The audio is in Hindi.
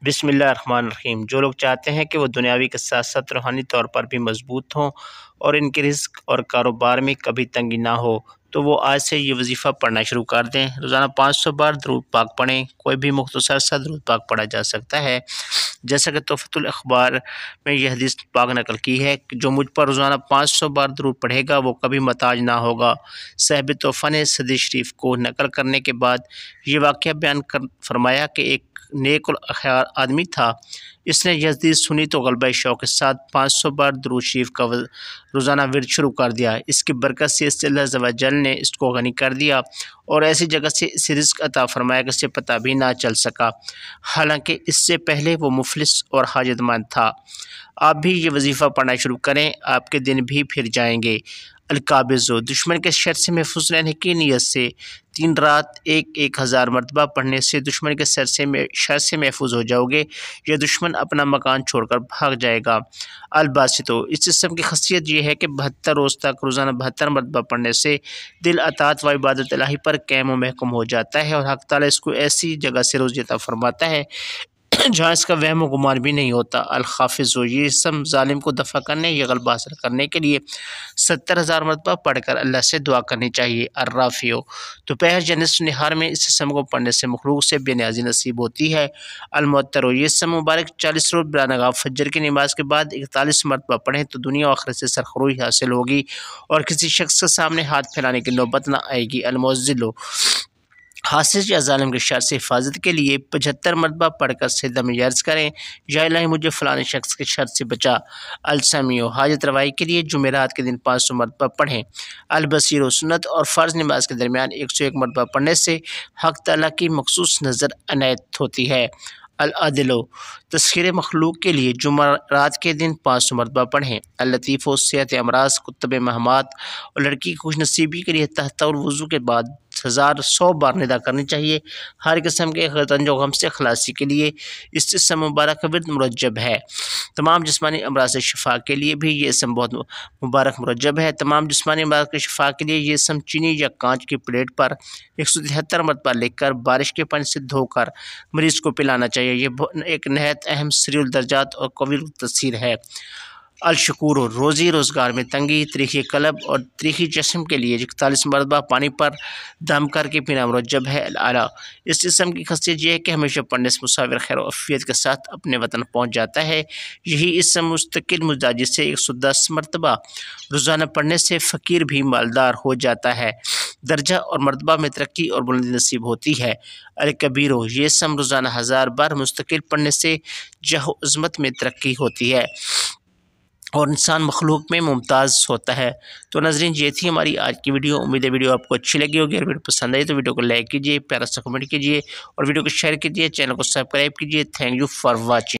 बिस्मिल्लाहिर्रहमानिर्रहीम। जो लोग चाहते हैं कि वो दुनियावी के साथ साथ रूहानी तौर पर भी मजबूत हों और इनके रिज़्क और कारोबार में कभी तंगी ना हो, तो वो आज से ये वजीफ़ा पढ़ना शुरू कर दें। रोज़ाना 500 बार दुरूद पाक पढ़ें। कोई भी मुख्तसर सा दुरूद पाक पढ़ा जा सकता है। जैसा कि तोहफ़तुल अख़बार में यह हदीस पाक नकल की है कि जो मुझ पर रोज़ाना 500 बार दुरूद पढ़ेगा वो कभी मोहताज ना होगा। साहिब तोहफ़ा ने इस हदीस शरीफ को नकल करने के बाद ये वाक़या बयान कर फरमाया कि एक नेक और अख़यार आदमी था। इसने यह हदीस सुनी तो ग़लबा शौक़ के साथ 500 बार दुरूद शरीफ का रोज़ाना विर्द शुरू कर दिया। इसकी बरकत से इससे अल्लाह अज़्ज़ व जल ने इसको गनी कर दिया और ऐसी जगह से इसे रिज़्क अता फ़रमाया कि इसे पता भी ना चल सका। हालांकि इससे पहले वो मुफलिस और हाजतमंद था। आप भी ये वजीफ़ा पढ़ना शुरू करें, आपके दिन भी फिर जाएंगे। अलकाबिज़ो, दुश्मन के शर से महफूज रहने की नीयत से 3 रात 1000 मरतबा पढ़ने से दुश्मन के शर से महफूज हो जाओगे। यह दुश्मन अपना मकान छोड़कर भाग जाएगा। अलबासितो, इस जिस्म की खसियत यह है कि 72 रोज़ तक रोज़ाना 72 मरतबा पढ़ने से दिल अतात व इबादत इलाही पर कायम व महकूम हो जाता है और हक़ ताला इसको ऐसी जगह से रोज़ी अता फरमाता है जहाँ इसका वहम गुमान भी नहीं होता। अल-हाफ़िज़ो, ये इसम ज़ालिम को दफ़ा करने या ग़लबा हासिल करने के लिए 70,000 मरतबा पढ़कर अल्लाह से दुआ करनी चाहिए। अर्राफ़ियो, दोपहर या निस्फ़ नहार में इस इसम को पढ़ने से मखलूक से बेनियाज़ी नसीब होती है। अल-मुअत्तरो, ये इसम मुबारक 40 रोज़ बिलानगा फज्र की नमाज के बाद 41 मरतबा पढ़ें तो दुनिया और आखिरत से सरखरुई हासिल होगी और किसी शख्स के सामने हाथ फैलाने की नौबत न आएगी। अल-मुअज़्ज़िलो, हासिद या ज़ालिम के शर से हिफाजत के लिए 75 मरतबा पढ़कर सिजदा में अर्ज़ करें, या इलाही मुझे फ़लाने शख्स के शर से बचा। अल-समीओ, हाजत रवाई के लिए जुमेरात के दिन 500 मरतबा पढ़ें। अल-बसीरो, सुन्नत और फ़र्ज़ नमाज के दरमियान 101 मरतबा पढ़ने से हक़ ताला की मखसूस नज़र अनायत होती है। अल-अदिलो, तस्ख़ीर मखलूक के लिए जुमेरात के दिन 500 मरतबा पढ़ें। अल-लतीफ़ो, सेहत अमराज़, कुतुब महमात और लड़की की खुशनसीबी के लिए तहत वज़ू के बाद 100 बार निदा करनी चाहिए। हर किस्म के गतंजो गम से खलासी के लिए इस इसम मुबारक का विर्द मुरज्जब है। तमाम जिस्मानी अमराज़ से शिफा के लिए भी ये इसम बहुत मुबारक मुरज्जब है। तमाम जिस्मानी अमराज़ की शिफा के लिए ये इसम चीनी या कांच की प्लेट पर 173 मरतबा लिखकर बारिश के पानी से धोकर मरीज़ को पिलाना चाहिए। ये एक नहायत अहम सरीउल दर्जात और कवील तसीर है। अल-शकूरो, रोज़ी रोज़गार में तंगी, त्रीखी कलब और त्रीखी जिस्म के लिए 41 मरतबा पानी पर दम करके पीना मुरज्जब है। अल-आला, इस जिस्म की खसियत यह है कि हमेशा पढ़ने से मुसाविर खैर आफियत के साथ अपने वतन पहुँच जाता है। यही इसम मुस्तकिल मुजाजी से 110 मरतबा रोज़ाना पढ़ने से फ़कीर भी मालदार हो जाता है। दर्जा और मरतबा में तरक्की और बुलंदी नसीब होती है। अल-कबीरो, ये इसम रोज़ाना 1000 बार मुस्तकिल पढ़ने से जह अज़मत में तरक्की होती है और इंसान मखलूक में मुमताज़ होता है। तो नाज़रीन, ये थी हमारी आज की वीडियो। उम्मीद है वीडियो आपको अच्छी लगी होगी। अगर वीडियो पसंद आई तो वीडियो को लाइक कीजिए, प्यारा सा कमेंट कीजिए और वीडियो को शेयर कीजिए, चैनल को सब्सक्राइब कीजिए। Thank you for watching.